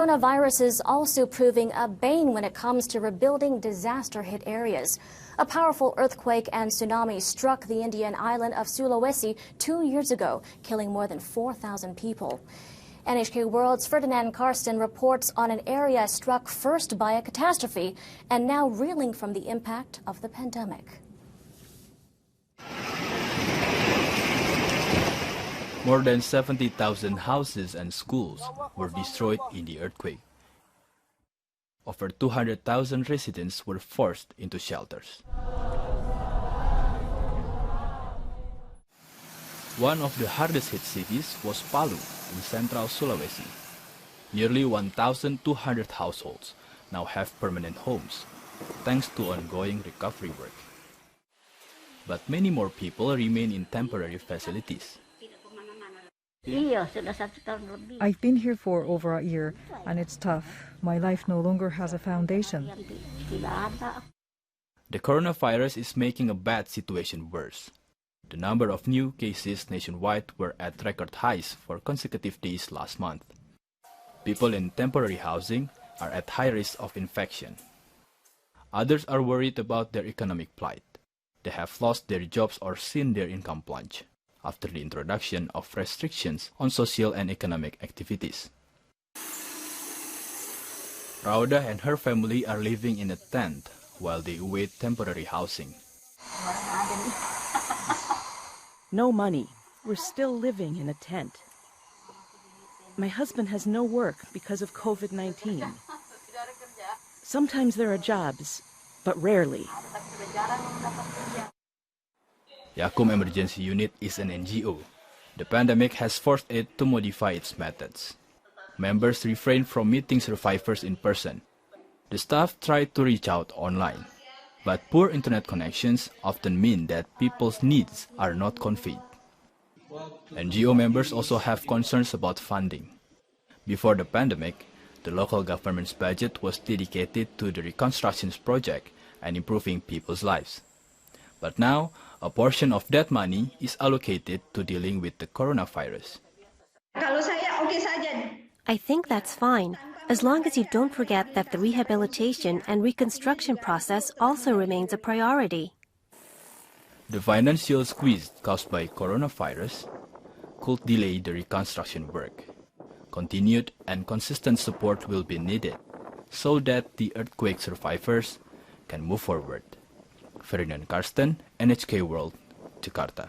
Coronavirus is also proving a bane when it comes to rebuilding disaster-hit areas. A powerful earthquake and tsunami struck the Indian island of Sulawesi 2 years ago, killing more than 4,000 people. NHK World's Ferdinand Karsten reports on an area struck first by a catastrophe and now reeling from the impact of the pandemic. More than 70,000 houses and schools were destroyed in the earthquake. Over 200,000 residents were forced into shelters. One of the hardest hit cities was Palu in central Sulawesi. Nearly 1,200 households now have permanent homes, thanks to ongoing recovery work. But many more people remain in temporary facilities. I've been here for over a year, and it's tough. My life no longer has a foundation. The coronavirus is making a bad situation worse. The number of new cases nationwide were at record highs for consecutive days last month. People in temporary housing are at high risk of infection. Others are worried about their economic plight. They have lost their jobs or seen their income plunge after the introduction of restrictions on social and economic activities. Rauda and her family are living in a tent while they await temporary housing. No money. We're still living in a tent. My husband has no work because of COVID-19. Sometimes there are jobs, but rarely. Yakum Emergency Unit is an NGO. The pandemic has forced it to modify its methods. Members refrain from meeting survivors in person. The staff try to reach out online, but poor internet connections often mean that people's needs are not conveyed. NGO members also have concerns about funding. Before the pandemic, the local government's budget was dedicated to the reconstruction project and improving people's lives. But now, a portion of that money is allocated to dealing with the coronavirus. I think that's fine, as long as you don't forget that the rehabilitation and reconstruction process also remains a priority. The financial squeeze caused by coronavirus could delay the reconstruction work. Continued and consistent support will be needed so that the earthquake survivors can move forward. Ferdinand Karsten, NHK World, Jakarta.